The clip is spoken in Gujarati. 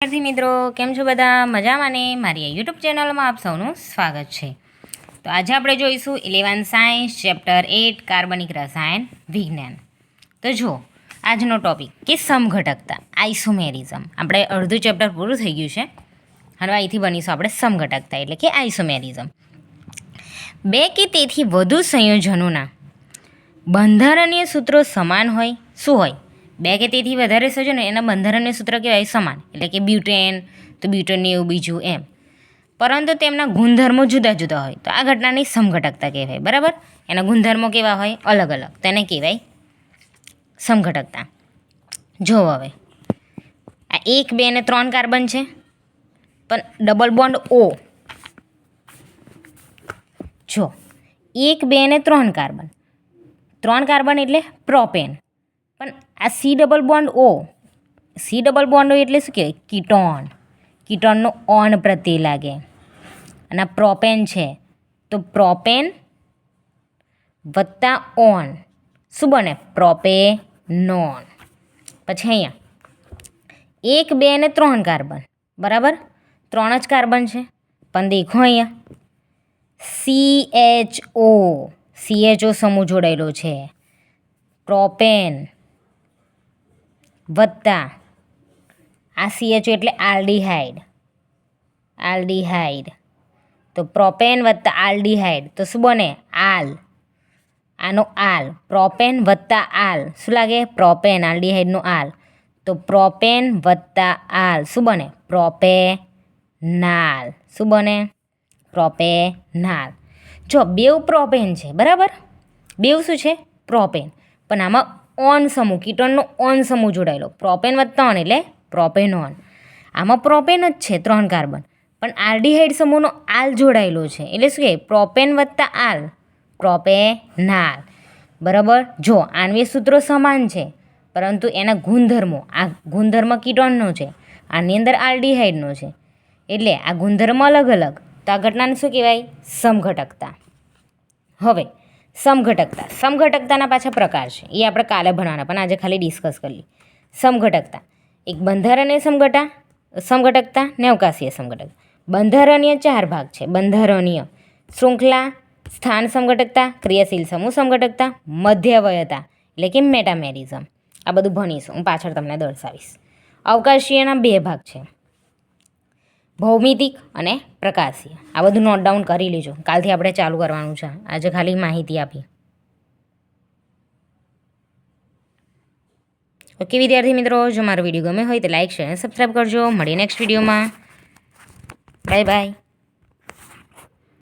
વિદ્યાર્થી મિત્રો કેમ છો બધા મજામાં ને મારી યુટ્યુબ ચેનલમાં આપ સૌનું સ્વાગત છે। તો આજે આપણે જોઈશું 11 સાયન્સ ચેપ્ટર 8 કાર્બનિક રસાયણ વિજ્ઞાન। તો જો આજનો ટોપિક કે સમઘટકતા આઇસોમેરિઝમ। આપણે અડધું ચેપ્ટર પૂરું થઈ ગયું છે, હવે અહીંથી બનીશું આપણે સમઘટકતા એટલે કે આઇસોમેરિઝમ। બે કે તેથી વધુ સંયોજનોના બંધારણીય સૂત્રો સમાન હોય શું હોય? બે કે તેથી વધારે સંયોજનો એના બંધારણીય સૂત્ર કહેવાય સમાન, એટલે કે બ્યુટેન તો બ્યુટેનનું એવું બીજું એમ, પરંતુ તેમના ગુણધર્મો જુદા જુદા હોય તો આ ઘટનાની સમઘટકતા કહેવાય। બરાબર, એના ગુણધર્મો કેવા હોય? અલગ અલગ, તેને કહેવાય સમઘટકતા। જો હવે આ 1, 2 અને 3 કાર્બન છે, પણ ડબલ બોન્ડ O, જો 1, 2 અને 3 કાર્બન, 3 કાર્બન એટલે પ્રોપેન, પણ આ C double bond O, C double bond O એટલે શું કહેવાય? કીટોન, કીટોનનો ઓન પ્રત્યય લાગે, અને પ્રોપેન છે તો પ્રોપેન વત્તા ઓન શું બને? પ્રોપેનોન। પછી અહીંયા 1, 2 અને 3 કાર્બન, બરાબર 3 જ કાર્બન છે, પણ દેખો અહીંયા CHO સમૂહ જોડાયેલો છે, પ્રોપેન વત્તા આ CHO એટલે આલ્ડીહાઇડ, તો પ્રોપેન વત્તા આલ્ડીહાઇડ તો શું બને? આલ, આનો આલ, પ્રોપેન વત્તા આલ શું લાગે? પ્રોપેન, આલ્ડીહાઇડનો આલ, તો પ્રોપેન વત્તા આલ શું બને? પ્રોપેનાલ, શું બને? પ્રોપેનાલ। જો બેવ પ્રોપેન છે, બરાબર, બેવ શું છે? પ્રોપેન, પણ આમાં ઓન સમૂહ, કીટોનનો ઓન સમૂહ જોડાયેલો, પ્રોપેન વત્તા ઓન એટલે પ્રોપેનોન। આમાં પ્રોપેન જ છે 3 કાર્બન, પણ આલ્ડીહાઇડ સમૂહનો આલ જોડાયેલો છે, એટલે શું કહે? પ્રોપેન વત્તા આલ, પ્રોપેનાલ। બરાબર, જો આણ્વિક સૂત્રો સમાન છે, પરંતુ એના ગુણધર્મો, આ ગુણધર્મ કીટોનનો છે, આની અંદર આલ્ડીહાઇડનો છે, એટલે આ ગુણધર્મ અલગ અલગ, તો આ ઘટનાને શું કહેવાય? સમઘટકતા। હવે સમઘટકતાના પાછા પ્રકાર છે, એ આપણે કાલે ભણવાના, પણ આજે ખાલી ડિસ્કસ કરી લઈએ। સમઘટકતા, એક બંધારણીય સમઘટકતા ને અવકાશીય સમઘટકતા। બંધારણીય 4 ભાગ છે, બંધારણીય શૃંખલા, સ્થાન સમઘટકતા, ક્રિયાશીલ સમૂહ સમઘટકતા, મધ્યવયતા એટલે કે મેટામેરિઝમ। આ બધું ભણીશું, હું પાછળ તમને દર્શાવીશ। અવકાશીયના 2 ભાગ છે, ભૌમિતિક અને પ્રકાશીય। આ બધું નોટ ડાઉન કરી લેજો, કાલથી આપણે ચાલુ કરવાનું છે, આજે ખાલી માહિતી આપી। ઓકે વિદ્યાર્થી મિત્રો, જો મારો વિડીયો ગમે હોય તો લાઇક, શેર અને સબસ્ક્રાઈબ કરજો। મળીએ નેક્સ્ટ વિડીયોમાં, બાય બાય।